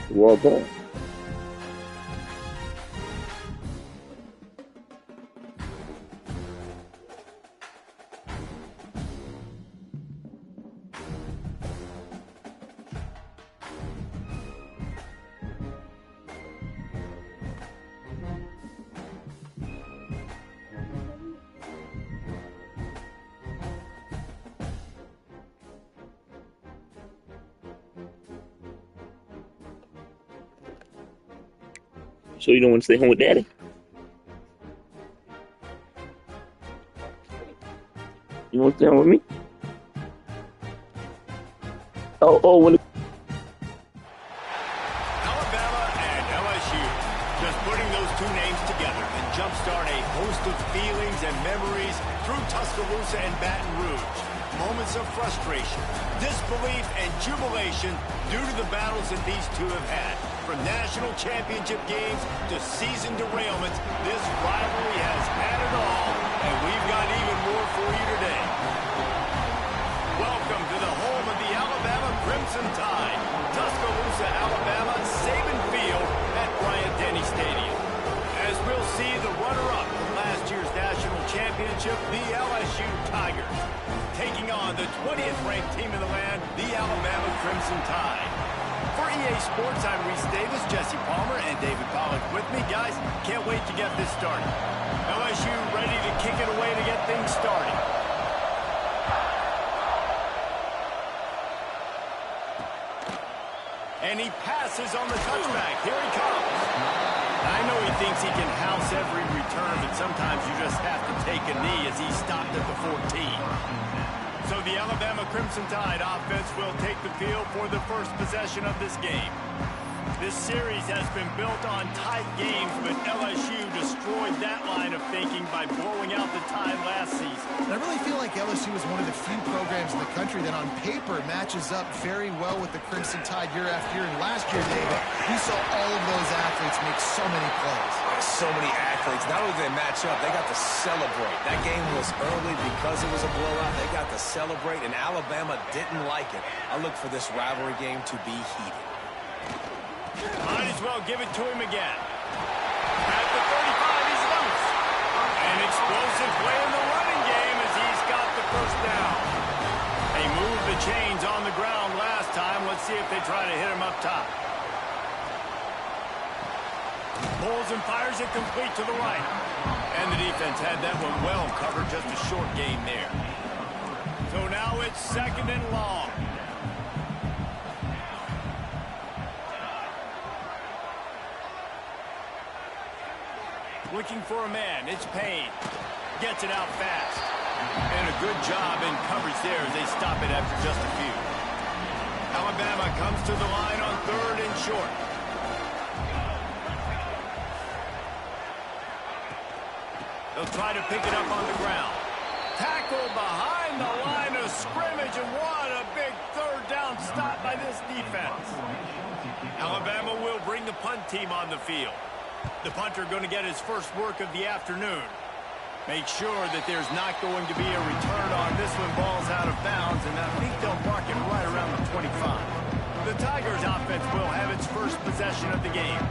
Well done. So you don't want to stay home with daddy? You want to stay home with me? Oh, when Alabama and LSU. Just putting those two names together can jumpstart a host of feelings and memories through Tuscaloosa and Baton Rouge. Moments of frustration, disbelief, and jubilation due to the battles that these two have had. From national championship games to season derailments, this rivalry has had it all, and we've got even more for you today. Welcome to the home of the Alabama Crimson Tide, Tuscaloosa, Alabama, Saban Field at Bryant-Denny Stadium. As we'll see the runner-up from last year's national championship, the LSU Tigers, taking on the 20th ranked team in the land, the Alabama Crimson Tide. For EA Sports, I'm Reese Davis, Jesse Palmer, and David Pollack with me. Guys, can't wait to get this started. LSU ready to kick it away to get things started. And he passes on the touchback. Here he comes. I know he thinks he can house every return, but sometimes you just have to take a knee as he stopped at the 14. So the Alabama Crimson Tide offense will take the field for the first possession of this game. This series has been built on tight games, but LSU destroyed that line of thinking by blowing out the Tide last season. I really feel like LSU is one of the few programs in the country that on paper matches up very well with the Crimson Tide year after year. And last year, David, we saw all of those athletes make so many plays. So many athletes. Not only did they match up, they got to celebrate. That game was early because it was a blowout. They got to celebrate, and Alabama didn't like it. I look for this rivalry game to be heated. Might as well give it to him again. At the 35, he's loose. An explosive play in the running game as he's got the first down. They moved the chains on the ground last time. Let's see if they try to hit him up top. Pulls and fires it complete to the right. And the defense had that one well covered, just a short gain there. So now it's second and long. Looking for a man, it's Payne. Gets it out fast. And a good job in coverage there as they stop it after just a few. Alabama comes to the line on third and short. They'll try to pick it up on the ground. Tackle behind the line of scrimmage, and what a big third down stop by this defense. Alabama will bring the punt team on the field. The punter going to get his first work of the afternoon. Make sure that there's not going to be a return on this when ball's out of bounds, and I think they'll mark it right around the 25. The Tigers offense will have its first possession of the game.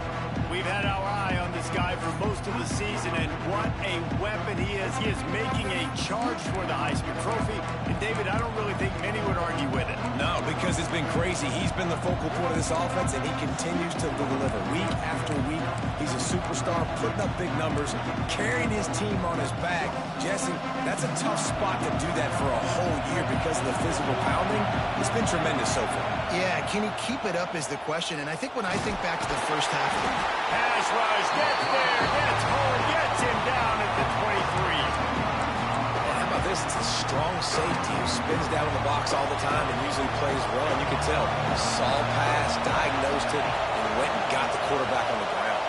We've had our eye on this guy for most of the season, and what a weapon he is. He is making a charge for the Heisman Trophy. And, David, I don't really think many would argue with it. No, because it's been crazy. He's been the focal point of this offense, and he continues to deliver week after week. He's a superstar, putting up big numbers, carrying his team on his back. Jesse, that's a tough spot to do that for a whole year because of the physical pounding. It's been tremendous so far. Yeah, can he keep it up is the question. And I think when I think back to the first half of the pass rush, gets there, gets home, gets him down at the 23. And how about this? It's a strong safety who spins down in the box all the time and usually plays well. And you can tell, saw pass, diagnosed it, and went and got the quarterback on the ground.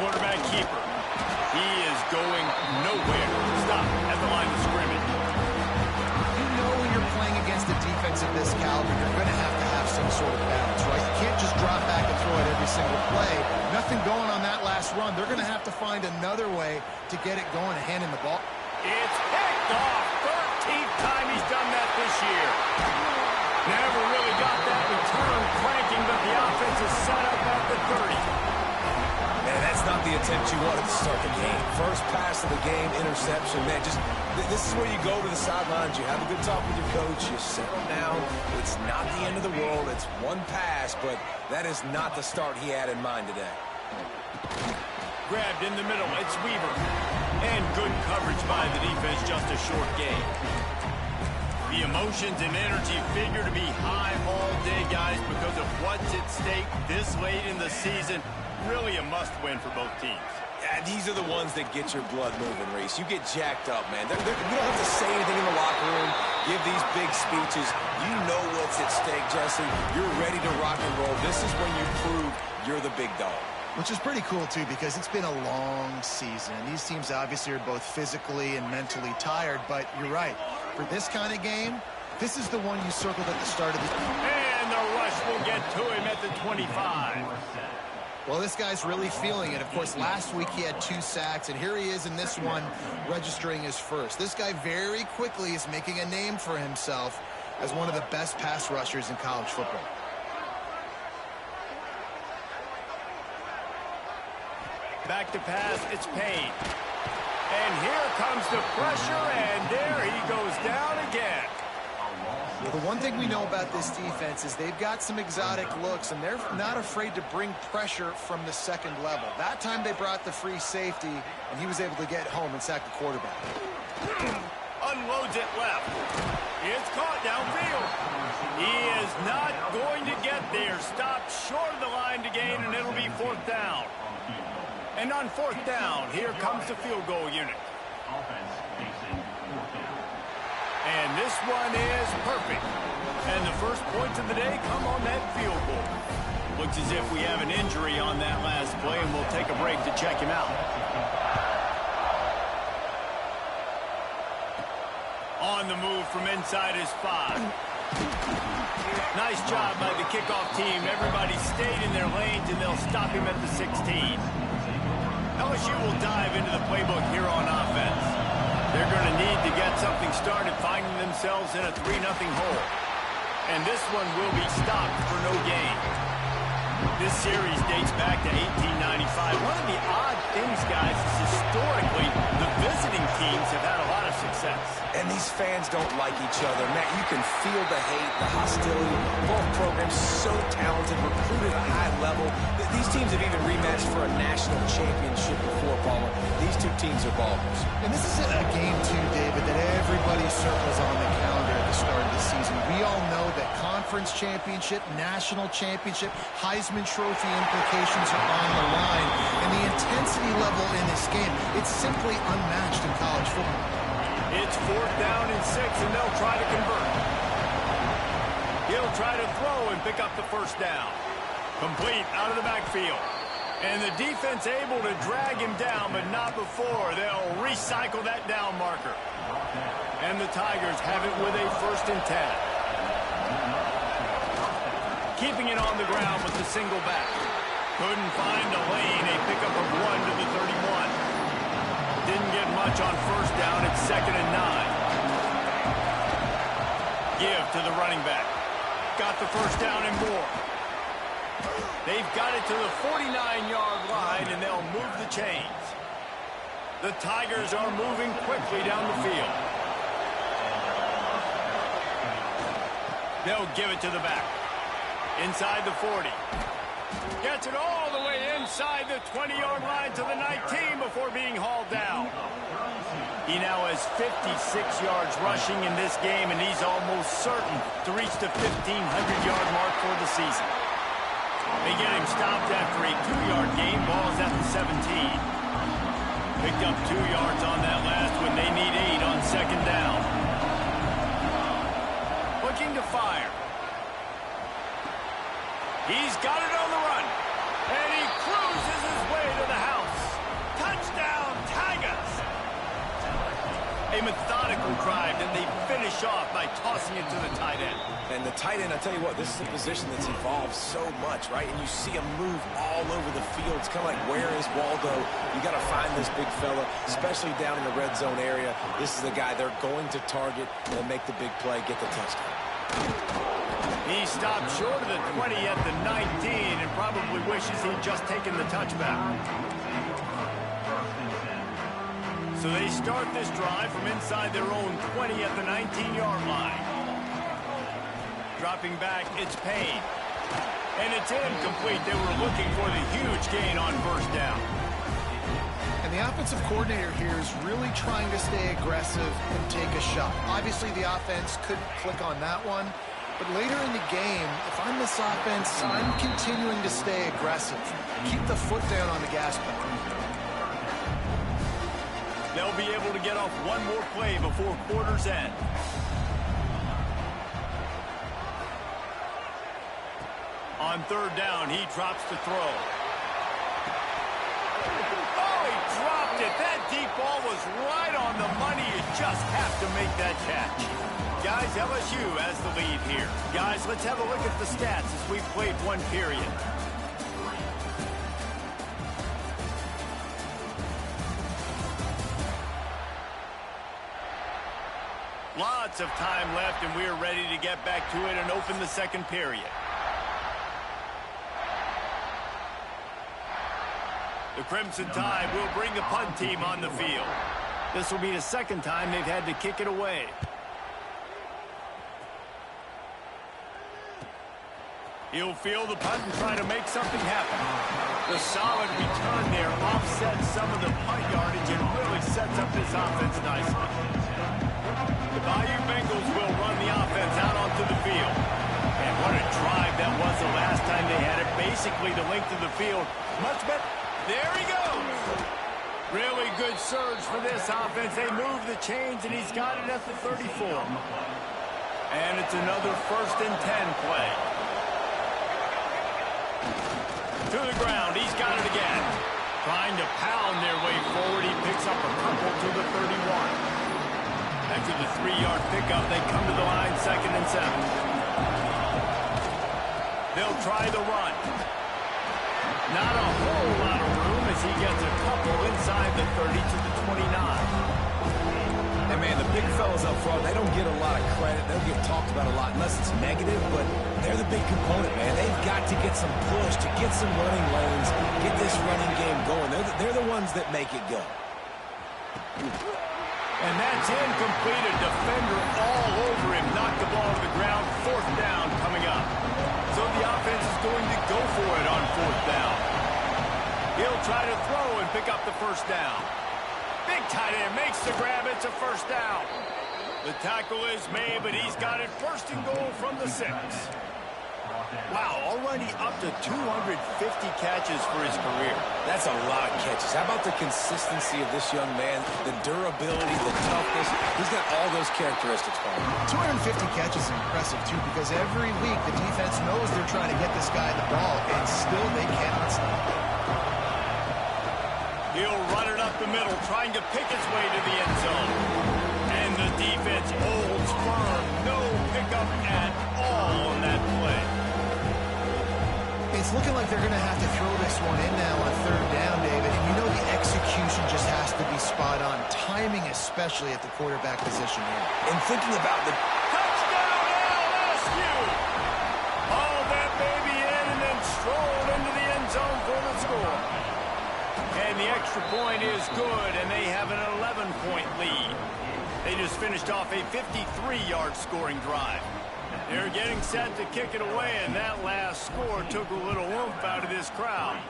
Quarterback keeper. He is going nowhere. Stop at the line of scrimmage. You know when you're playing against a defense of this caliber, you're going to have some sort of balance, right? You can't just drop back and throw it every single play. Nothing going on that last run. They're going to have to find another way to get it going and hand in the ball. It's picked off. 13th time he's done that this year. Never really got that return crank set up at the 30. Man, that's not the attempt you wanted to start the game. First pass of the game, interception. Man, this is where you go to the sidelines. You have a good talk with your coach. You settle down. It's not the end of the world. It's one pass, but that is not the start he had in mind today. Grabbed in the middle. It's Weaver. And good coverage by the defense. Just a short gain. The emotions and energy figure to be high all day, guys, because of what's at stake this late in the season. Really a must-win for both teams. Yeah, these are the ones that get your blood moving, Reese. You get jacked up, man. You don't have to say anything in the locker room, give these big speeches. You know what's at stake, Jesse. You're ready to rock and roll. This is when you prove you're the big dog. Which is pretty cool, too, because it's been a long season. These teams obviously are both physically and mentally tired, but you're right. For this kind of game, this is the one you circled at the start of the... And the rush will get to him at the 25. Well, this guy's really feeling it. Of course, last week he had 2 sacks, and here he is in this one registering his first. This guy very quickly is making a name for himself as one of the best pass rushers in college football. Back to pass, it's Payne. And here comes the pressure, and there he goes down again. Well, the one thing we know about this defense is they've got some exotic looks, and they're not afraid to bring pressure from the second level. That time they brought the free safety, and he was able to get home and sack the quarterback. Unloads it left. It's caught downfield. He is not going to get there. Stopped short of the line to gain, and it'll be 4th down. And on 4th down, here comes the field goal unit. And this one is perfect. And the first points of the day come on that field goal. Looks as if we have an injury on that last play, and we'll take a break to check him out. On the move from inside his 5. Nice job by the kickoff team. Everybody stayed in their lanes, and they'll stop him at the 16. LSU will dive into the playbook here on offense. They're going to need to get something started, finding themselves in a 3-0 hole. And this one will be stopped for no gain. This series dates back to 1895. One of the odd things, guys, is historically the visiting teams have had a lot of success. And these fans don't like each other. Matt, you can feel the hate, the hostility. Both programs so talented, recruited at a high level. These teams have even rematched for a national championship before, Paula. These two teams are ballers. And this is a game, too, David, that everybody circles on the calendar at the start of the season. We all know that conference championship, national championship, Heisman Trophy implications are on the line. And the intensity level in this game, it's simply unmatched in college football. It's 4th down and 6, and they'll try to convert. He'll try to throw and pick up the 1st down. Complete out of the backfield. And the defense able to drag him down, but not before. They'll recycle that down marker. And the Tigers have it with a 1st and 10. Keeping it on the ground with the single back. Couldn't find a lane. A pickup of 1 to the 31. Didn't get much on 1st down. It's 2nd and 9. Give to the running back. Got the 1st down and more. They've got it to the 49-yard line, and they'll move the chains. The Tigers are moving quickly down the field. They'll give it to the back. Inside the 40. Gets it all the way inside the 20-yard line to the 19 before being hauled down. He now has 56 yards rushing in this game, and he's almost certain to reach the 1,500-yard mark for the season. They get him stopped after a 2-yard gain. Ball's at the 17. Picked up 2 yards on that last when they need 8 on 2nd down. Looking to fire. He's got it on the run. And he cruises his way to the house. Touchdown, Tigers! A methodical drive that they finish off by tossing it to the tight end. And the tight end, I tell you what, this is a position that's evolved so much, right? And you see him move all over the field. It's kind of like, where is Waldo? You got to find this big fella, especially down in the red zone area. This is the guy they're going to target and make the big play, get the touchdown. He stopped short of the 20 at the 19 and probably wishes he'd just taken the touchback. So they start this drive from inside their own 20 at the 19-yard line. Dropping back, it's Payne. And it's incomplete. They were looking for the huge gain on first down. And the offensive coordinator here is really trying to stay aggressive and take a shot. Obviously, the offense couldn't click on that one. But later in the game, if I'm this offense, I'm continuing to stay aggressive. Keep the foot down on the gas pedal. They'll be able to get off one more play before quarter's end. On third down, he drops to throw. Oh, he dropped it. That deep ball was right on the money. You just have to make that catch. Guys, LSU has the lead here. Guys, let's have a look at the stats as we've played one period. Lots of time left, and we're ready to get back to it and open the second period. The Crimson Tide will bring the punt team on the field. This will be the second time they've had to kick it away. He'll field the punt and try to make something happen. The solid return there offsets some of the punt yardage and really sets up this offense nicely. The Bayou Bengals will run the offense out onto the field. And what a drive that was the last time they had it. Basically the length of the field. Much better. There he goes. Really good surge for this offense. They move the chains, and he's got it at the 34. And it's another 1st and 10 play. To the ground. He's got it again. Trying to pound their way forward. He picks up a couple to the 31. After the 3-yard pickup, they come to the line, 2nd and 7. They'll try the run. Not a whole lot of room as he gets a couple inside the 30 to the 29. And, man, the big fellas up front, they don't get a lot of credit. They'll get talked about a lot unless it's negative, but they're the big component, man. They've got to get some push, to get some running lanes, get this running game going. They're the ones that make it go. And that's incomplete. A defender all over him. Knocked the ball to the ground. 4th down coming up. So the offense is going to go for it on 4th down. He'll try to throw and pick up the 1st down. Big tight end makes the grab. It's a 1st down. The tackle is made, but he's got it 1st and goal from the 6. Wow, already up to 250 catches for his career. That's a lot of catches. How about the consistency of this young man, the durability, the toughness? He's got all those characteristics for him. 250 catches is impressive, too, because every week the defense knows they're trying to get this guy the ball, and still they cannot stop. He'll run it up the middle, trying to pick his way to the end zone. And the defense holds firm. No pickup at all on that play. It's looking like they're going to have to throw this one in now on 3rd down, David. And you know the execution just has to be spot on. Timing, especially at the quarterback position here. And thinking about the... Touchdown, LSU! Haul that baby in and then stroll into the end zone for the score. And the extra point is good, and they have an 11-point lead. They just finished off a 53-yard scoring drive. They're getting set to kick it away, and that last score took a little oomph out of this crowd.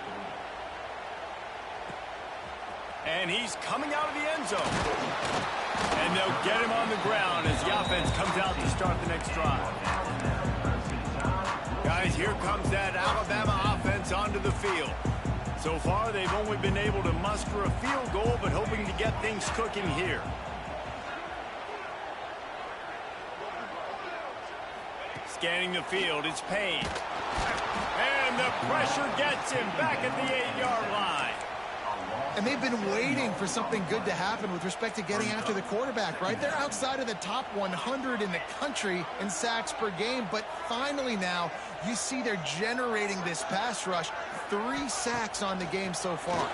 And he's coming out of the end zone. And they'll get him on the ground as the offense comes out to start the next drive. Guys, here comes that Alabama offense onto the field. So far, they've only been able to muster a field goal, but hoping to get things cooking here. Scanning the field, it's Payne. And the pressure gets him back at the 8-yard line. And they've been waiting for something good to happen with respect to getting after the quarterback, right? They're outside of the top 100 in the country in sacks per game, but finally now you see they're generating this pass rush. 3 sacks on the game so far.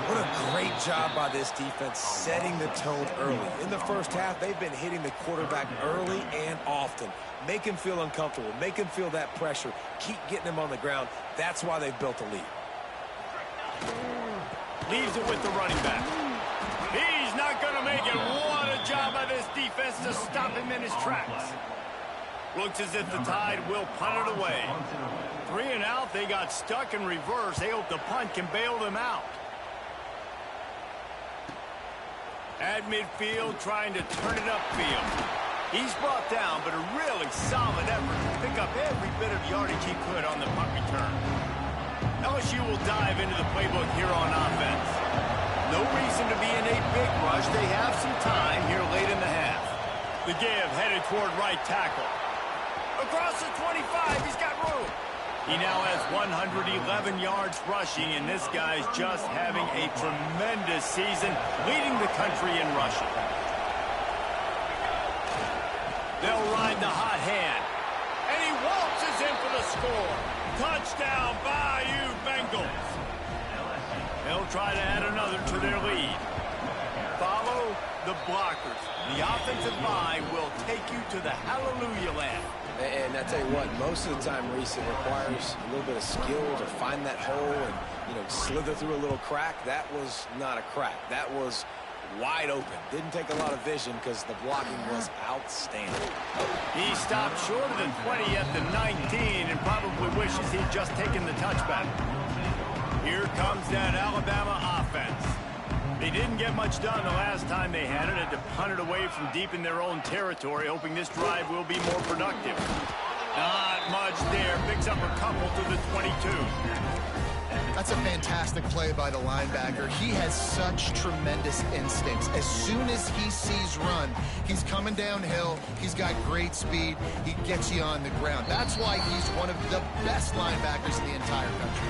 What a great job by this defense setting the tone early. In the first half, they've been hitting the quarterback early and often. Make him feel uncomfortable. Make him feel that pressure. Keep getting him on the ground. That's why they've built a lead. Leaves it with the running back. He's not going to make it. What a job by this defense to stop him in his tracks. Looks as if the Tide will punt it away. 3 and out. They got stuck in reverse. They hope the punt can bail them out. At midfield, trying to turn it upfield. He's brought down, but a really solid effort to pick up every bit of yardage he could on the punt return. LSU will dive into the playbook here on offense. No reason to be in a big rush. They have some time here late in the half. The give headed toward right tackle. Across the 25, he's got room. He now has 111 yards rushing, and this guy's just having a tremendous season, leading the country in rushing. They'll ride the hot hand. And he waltzes in for the score. Touchdown, Bayou Bengals. They'll try to add another to their lead. Follow the blockers. The offensive line will take you to the hallelujah land. And I tell you what, most of the time, Reese, it requires a little bit of skill to find that hole and, slither through a little crack. That was not a crack. That was wide open. Didn't take a lot of vision because the blocking was outstanding. He stopped short of the 20 at the 19 and probably wishes he'd just taken the touchback. Here comes that Alabama offense. They didn't get much done the last time they had it. Had to punt it away from deep in their own territory, hoping this drive will be more productive. Not much there. Picks up a couple to the 22. That's a fantastic play by the linebacker. He has such tremendous instincts. As soon as he sees run, he's coming downhill. He's got great speed. He gets you on the ground. That's why he's one of the best linebackers in the entire country.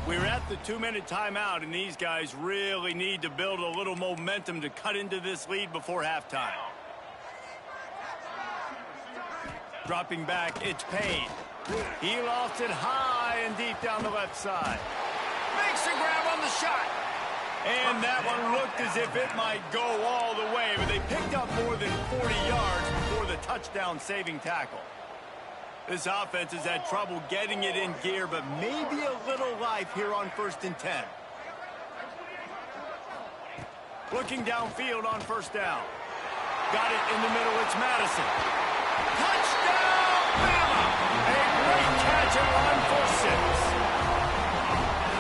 We're at the 2-minute timeout, and these guys really need to build a little momentum to cut into this lead before halftime. Dropping back, it's Payne. He lost it high and deep down the left side. Makes a grab on the shot. And that one looked as if it might go all the way, but they picked up more than 40 yards before the touchdown-saving tackle. This offense has had trouble getting it in gear, but maybe a little life here on 1st and 10. Looking downfield on 1st down. Got it in the middle, it's Madison. Touchdown, Bama! A great catch and run for 6.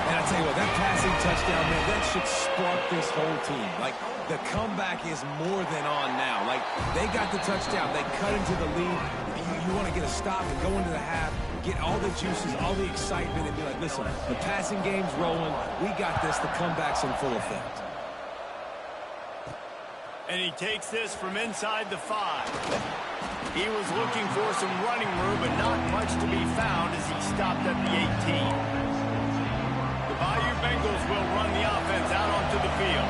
And I tell you what, that passing touchdown, man, that should spark this whole team. Like, the comeback is more than on now. Like, they got the touchdown. They cut into the lead. You want to get a stop and go into the half, get all the juices, all the excitement, and be like, listen, the passing game's rolling. We got this. The comeback's in full effect. And he takes this from inside the 5. He was looking for some running room, but not much to be found as he stopped at the 18. The Bayou Bengals will run the offense out onto the field.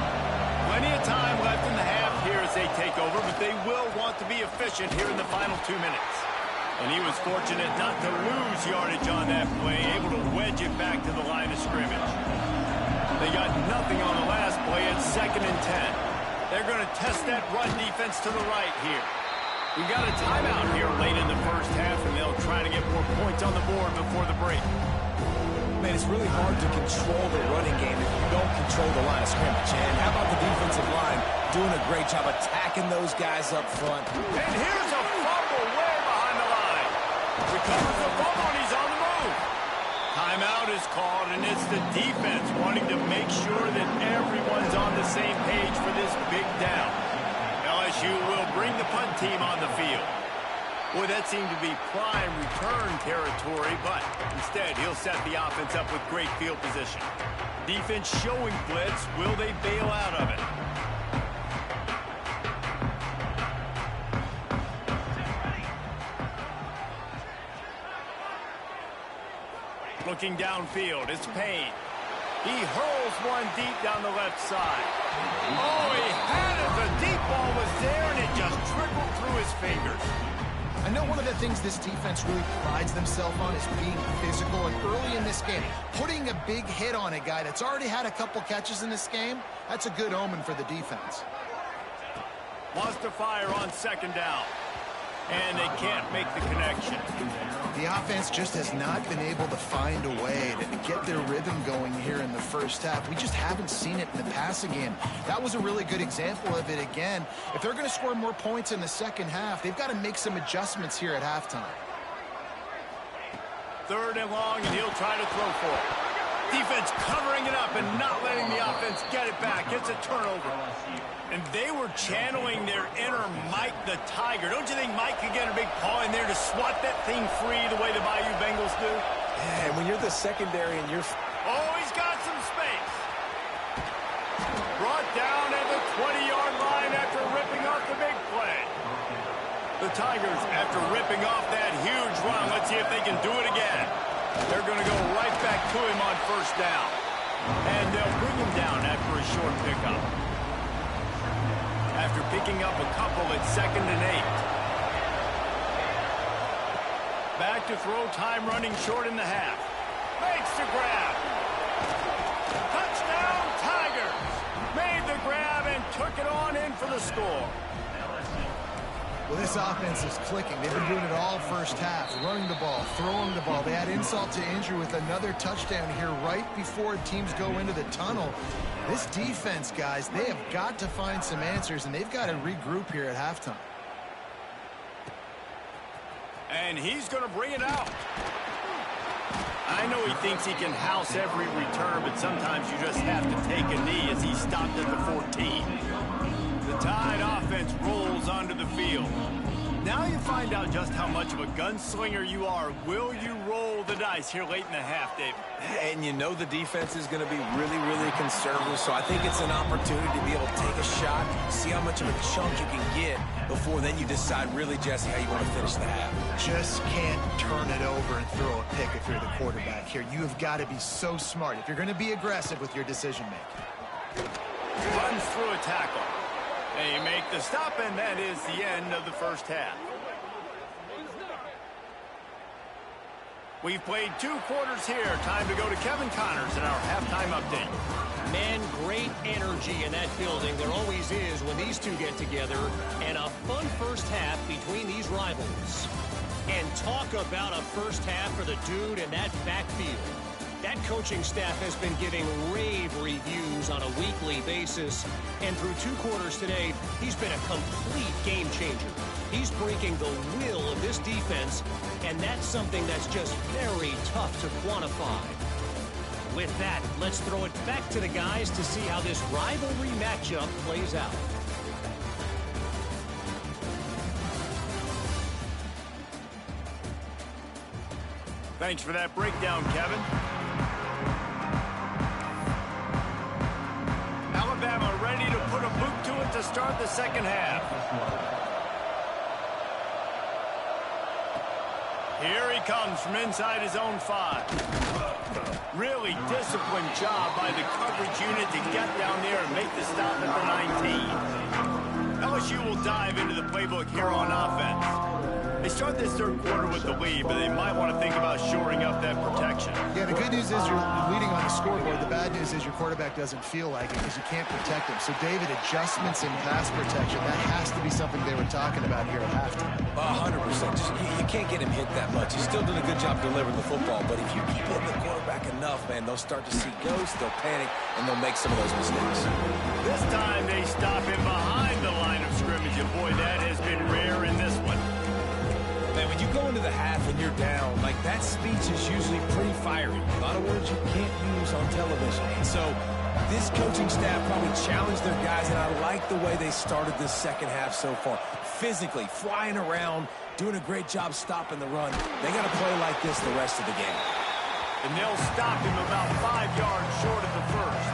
Plenty of time left in the half here as they take over, but they will want to be efficient here in the final 2 minutes. And he was fortunate not to lose yardage on that play, able to wedge it back to the line of scrimmage. They got nothing on the last play at 2nd and 10. They're going to test that run defense to the right here. We've got a timeout here late in the first half, and they'll try to get more points on the board before the break. Man, it's really hard to control the running game if you don't control the line of scrimmage. And how about the defensive line doing a great job attacking those guys up front? And here's a fumble way behind the line. Recovers the fumble, and he's on the move. Timeout is called, and it's the defense wanting to make sure that everyone's on the same page for this big down. LSU will bring the punt team on the field. Boy, that seemed to be prime return territory, but instead he'll set the offense up with great field position. Defense showing blitz. Will they bail out of it? Looking downfield, it's Payne. He hurls one deep down the left side. Oh, he had it. The deep ball was there, and it just trickled through his fingers. I know one of the things this defense really prides themselves on is being physical, and early in this game, putting a big hit on a guy that's already had a couple catches in this game, that's a good omen for the defense. Wants to fire on second down. And they can't make the connection. The offense just has not been able to find a way to get their rhythm going here in the first half. We just haven't seen it in the passing game. That was a really good example of it again. If they're going to score more points in the second half, they've got to make some adjustments here at halftime. 3rd and long, and he'll try to throw for it. Defense covering it up and not letting the offense get it back. It's a turnover. And they were channeling their inner Mike the Tiger. Don't you think Mike could get a big paw in there to swat that thing free the way the Bayou Bengals do? Yeah, and when you're the secondary and you're... Oh, he's got some space. Brought down at the 20-yard line after ripping off the big play. The Tigers, after ripping off that huge run, let's see if they can do it again. They're going to go right back to him on 1st down. And they'll bring him down after a short pickup. After picking up a couple at 2nd and 8. Back to throw, time running short in the half. Makes the grab. Touchdown, Tigers. Made the grab and took it on in for the score. Well, this offense is clicking. They've been doing it all first half, running the ball, throwing the ball. They add insult to injury with another touchdown here right before teams go into the tunnel. This defense, guys, they have got to find some answers, and they've got to regroup here at halftime. And he's going to bring it out. I know he thinks he can house every return, but sometimes you just have to take a knee as he stopped at the 14. The Tide offense rolls onto the field. Now you find out just how much of a gunslinger you are. Will you roll the dice here late in the half, David? And you know the defense is going to be really, really conservative, so I think it's an opportunity to be able to take a shot, see how much of a chunk you can get before then you decide really, Jesse, how you want to finish the half. Just can't turn it over and throw a pick if you're the quarterback here. You have got to be so smart if you're going to be aggressive with your decision-making. Runs through a tackle. They make the stop, and that is the end of the first half. We've played 2 quarters here. Time to go to Kevin Connors in our halftime update. Man, great energy in that building. There always is when these two get together. And a fun first half between these rivals. And talk about a first half for the dude in that backfield. That coaching staff has been giving rave reviews on a weekly basis. And through 2 quarters today, he's been a complete game changer. He's breaking the will of this defense, and that's something that's just very tough to quantify. With that, let's throw it back to the guys to see how this rivalry matchup plays out. Thanks for that breakdown, Kevin. Alabama ready to put a boot to it to start the second half. Here he comes from inside his own 5. Really disciplined job by the coverage unit to get down there and make the stop at the 19. LSU will dive into the playbook here on offense. They start this 3rd quarter with the lead, but they might want to think about shoring up that protection. Yeah, the good news is you're leading on the scoreboard. The bad news is your quarterback doesn't feel like it because you can't protect him. So, David, adjustments in pass protection, that has to be something they were talking about here at halftime. 100%. You can't get him hit that much. He's still doing a good job delivering the football, but if you keep hitting the quarterback enough, man, they'll start to see ghosts, they'll panic, and they'll make some of those mistakes. This time they stop him behind the line of scrimmage, and boy, that has been rare in this one. Man, when you go into the half and you're down, like that speech is usually pretty fiery. A lot of words you can't use on television. And so this coaching staff probably challenged their guys, and I like the way they started this second half so far. Physically, flying around, doing a great job stopping the run. They got to play like this the rest of the game. And they'll stop him about 5 yards short of the first.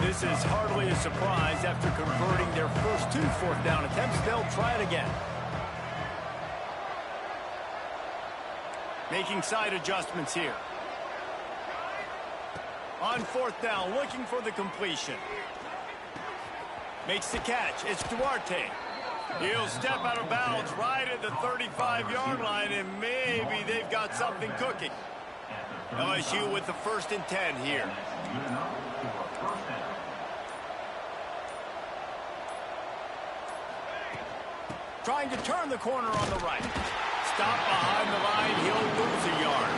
This is hardly a surprise. After converting their first 2 fourth down attempts, they'll try it again. Making side adjustments here. On 4th down, looking for the completion. Makes the catch. It's Duarte. He'll step out of bounds right at the 35-yard line, and maybe they've got something cooking. LSU with the 1st and 10 here. Trying to turn the corner on the right. Stop behind the line. He'll lose a yard.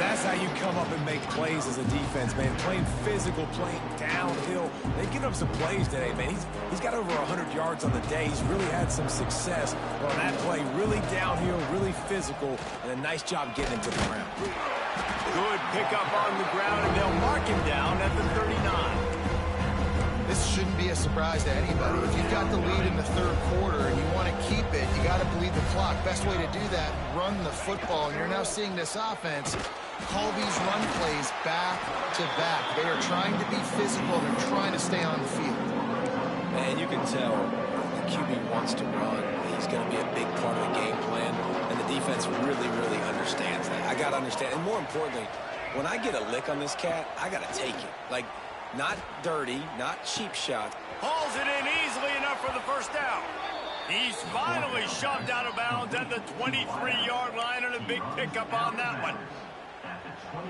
That's how you come up and make plays as a defense, man. Playing physical, playing downhill. They've given up some plays today, man. He's got over 100 yards on the day. He's really had some success on that play. Really downhill, really physical, and a nice job getting him to the ground. Good pickup on the ground, and they'll mark him down at the 39. This shouldn't be a surprise to anybody. If you've got the lead in the 3rd quarter and you want to keep it, you got to bleed the clock. Best way to do that, run the football. And you're now seeing this offense call these run plays back to back. They are trying to be physical. They're trying to stay on the field. And you can tell the QB wants to run. He's going to be a big part of the game plan. And the defense really, really understands that. I got to understand. And more importantly, when I get a lick on this cat, I got to take it. Like, not dirty, not cheap shot. Hauls it in easily enough for the 1st down. He's finally shoved out of bounds at the 23-yard line, and a big pickup on that one.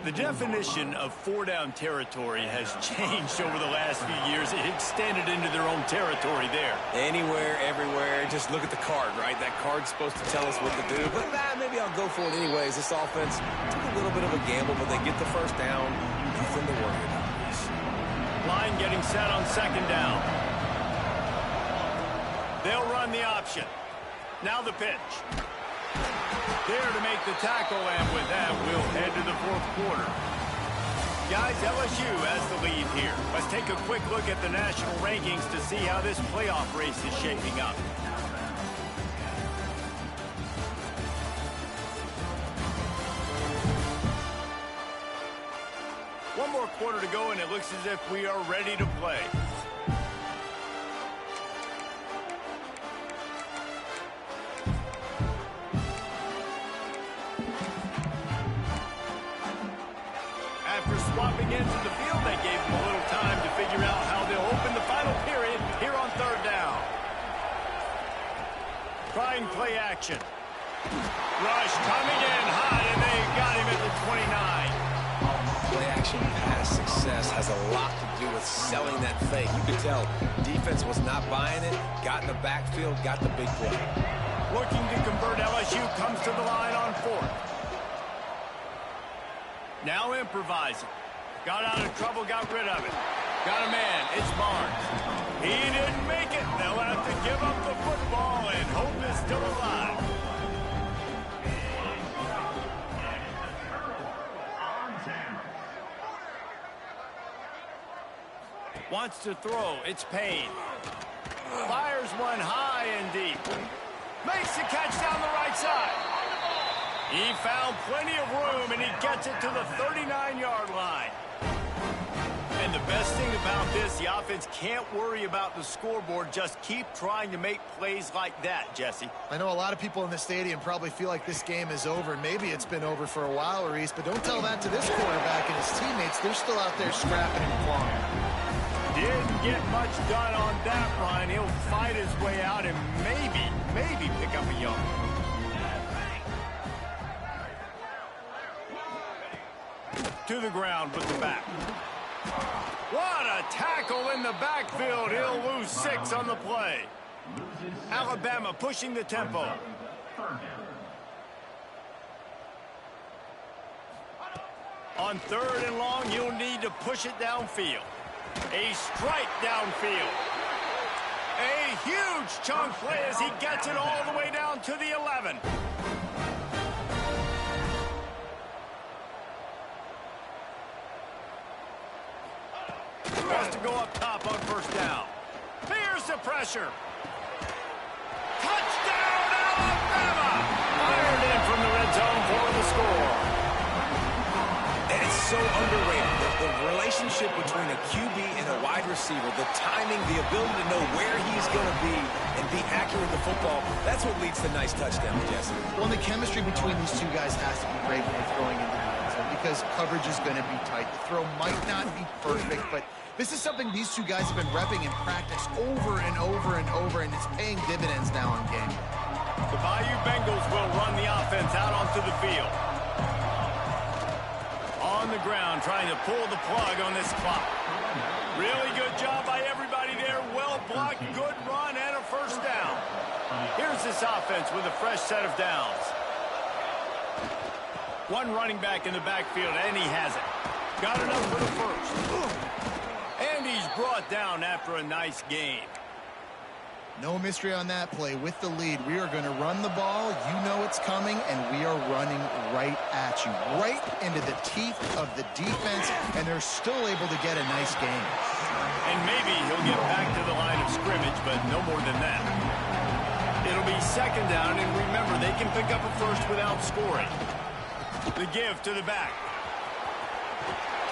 The definition of 4-down territory has changed over the last few years. It extended into their own territory there. Anywhere, everywhere. Just look at the card, right? That card's supposed to tell us what to do. But maybe I'll go for it anyways. This offense took a little bit of a gamble, but they get the 1st down. Nothing to worry about. Line getting set on 2nd down. They'll run the option. Now the pitch. There to make the tackle, and with that, we'll head to the 4th quarter. Guys, LSU has the lead here. Let's take a quick look at the national rankings to see how this playoff race is shaping up. One more quarter to go, and it looks as if we are ready to play. After swapping into the field, that gave them a little time to figure out how they'll open the final period here on 3rd down. Trying play action. Rush coming in hot, and they got him at the 29. Play-action pass success has a lot to do with selling that fake. You could tell defense was not buying it, got in the backfield, got the big play. Looking to convert, LSU comes to the line on 4th. Now improvising. Got out of trouble, got rid of it. Got a man, it's Barnes. He didn't make it. They'll have to give up the football, and hope is still alive. Wants to throw. It's Payne. Fires one high and deep. Makes the catch down the right side. He found plenty of room, and he gets it to the 39-yard line. And the best thing about this, the offense can't worry about the scoreboard. Just keep trying to make plays like that, Jesse. I know a lot of people in the stadium probably feel like this game is over. Maybe it's been over for a while, Reese, but don't tell that to this quarterback and his teammates. They're still out there scrapping and clawing. Didn't get much done on that run. He'll fight his way out and maybe pick up a yard. To the ground with the back. What a tackle in the backfield. He'll lose 6 on the play. Alabama pushing the tempo. On 3rd and long, you'll need to push it downfield. A strike downfield. A huge chunk play as he gets it all the way down to the 11. Has to go up top on 1st down. Here's the pressure. Touchdown, Alabama! Fired in from the red zone for the score. And it's so underrated. The relationship between a QB and a wide receiver, the timing, the ability to know where he's going to be and be accurate with the football, that's what leads to nice touchdowns, Jesse. Well, the chemistry between these two guys has to be great when they're throwing into the end zone because coverage is going to be tight. The throw might not be perfect, but This is something these two guys have been repping in practice over and over and over, and it's paying dividends now in game. The Bayou Bengals will run the offense out onto the field. On the ground, trying to pull the plug on this clock. Really good job by everybody there. Well blocked, good run, and a first down. Here's this offense with a fresh set of downs. One running back in the backfield, and he has it. Got enough for the first. And he's brought down after a nice gain. No mystery on that play. With the lead, we are going to run the ball. You know it's coming, and we are running right at you. Right into the teeth of the defense, and they're still able to get a nice gain. And maybe he'll get back to the line of scrimmage, but no more than that. It'll be second down, and remember, they can pick up a first without scoring. The give to the back.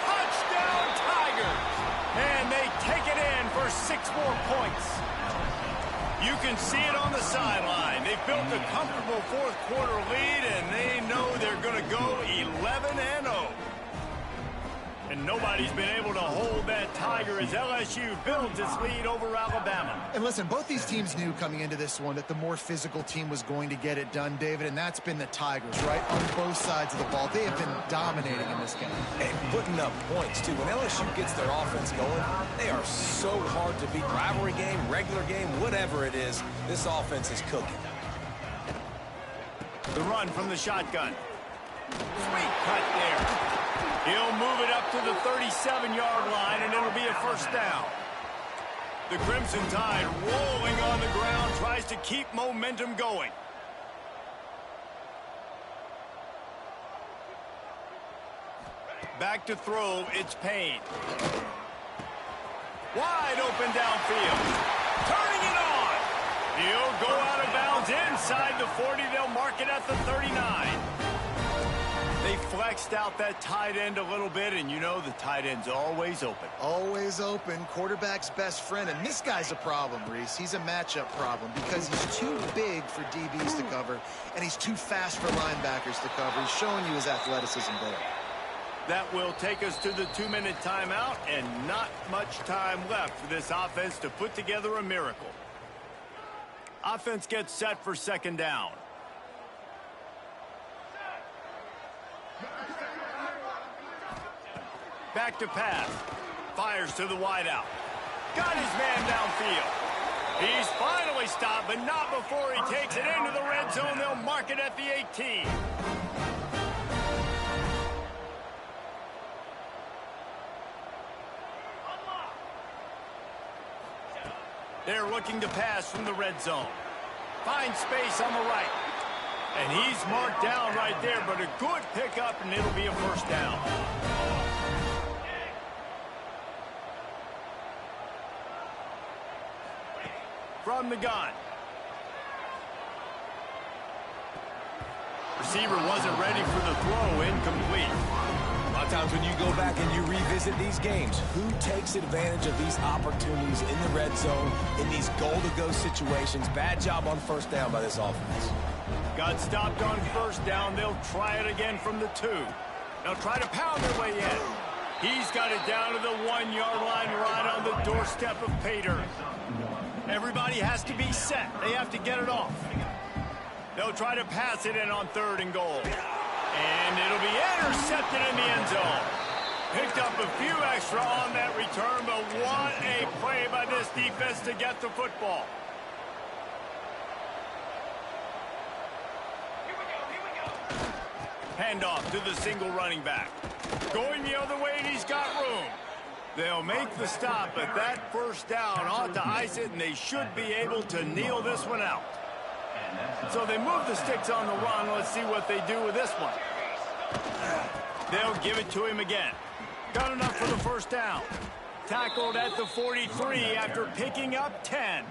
Touchdown, Tigers! And they take it in for 6 more points. You can see it on the sideline. They've built a comfortable fourth-quarter lead, and they know they're going to go 11-0. And nobody's been able to hold that Tiger as LSU builds its lead over Alabama. And listen, both these teams knew coming into this one that the more physical team was going to get it done, David, and that's been the Tigers, right? On both sides of the ball. They have been dominating in this game. And putting up points, too. When LSU gets their offense going, they are so hard to beat. Rivalry game, regular game, whatever it is, this offense is cooking. The run from the shotgun. Sweet cut there. He'll move it up to the 37-yard line, and it'll be a first down. The Crimson Tide rolling on the ground, tries to keep momentum going. Back to throw, it's Payne. Wide open downfield. Turning it on. He'll go out of bounds inside the 40. They'll mark it at the 39. They flexed out that tight end a little bit, and you know the tight end's always open. Always open. Quarterback's best friend. And this guy's a problem, Reese. He's a matchup problem because he's too big for DBs to cover, and he's too fast for linebackers to cover. He's showing you his athleticism there. That will take us to the 2-minute timeout, and not much time left for this offense to put together a miracle. Offense gets set for second down. Back to pass. Fires to the wideout. Got his man downfield. He's finally stopped, but not before he takes it into the red zone. They'll mark it at the 18. They're looking to pass from the red zone. Finds space on the right. And he's marked down right there, but a good pickup, and it'll be a first down. From the gun. Receiver wasn't ready for the throw, incomplete. A lot of times when you go back and you revisit these games, who takes advantage of these opportunities in the red zone, in these goal-to-go situations? Bad job on first down by this offense. Got stopped on first down. They'll try it again from the 2. They'll try to pound their way in. He's got it down to the 1-yard line right on the doorstep of Pater. Everybody has to be set. They have to get it off. They'll try to pass it in on 3rd and goal. And it'll be intercepted in the end zone. Picked up a few extra on that return, but what a play by this defense to get the football. Handoff to the single running back. Going the other way, and he's got room. They'll make the stop, but that first down ought to ice it, and they should be able to kneel this one out. So they move the sticks on the run. Let's see what they do with this one. They'll give it to him again. Got enough for the first down. Tackled at the 43 after picking up 10.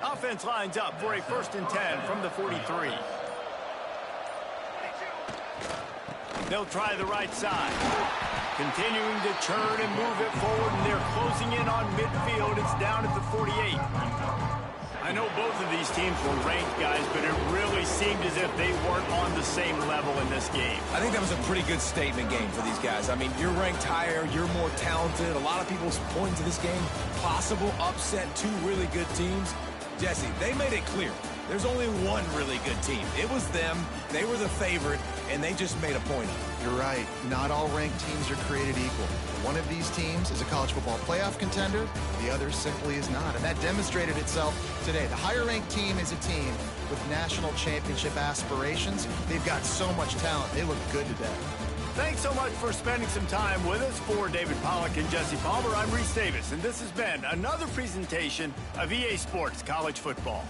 Offense lines up for a 1st and 10 from the 43. They'll try the right side. Continuing to churn and move it forward, and they're closing in on midfield. It's down at the 48. I I know both of these teams were ranked, guys, but it really seemed as if they weren't on the same level in this game. I think that was a pretty good statement game for these guys. I mean, you're ranked higher, you're more talented. A lot of people point to this game, possible upset, two really good teams. Jesse, they made it clear. There's only one really good team. It was them. They were the favorite, and they just made a point of it. You're right. Not all ranked teams are created equal. One of these teams is a college football playoff contender. The other simply is not. And that demonstrated itself today. The higher-ranked team is a team with national championship aspirations. They've got so much talent. They look good today. Thanks so much for spending some time with us. For David Pollack and Jesse Palmer, I'm Reese Davis, and this has been another presentation of EA Sports College Football.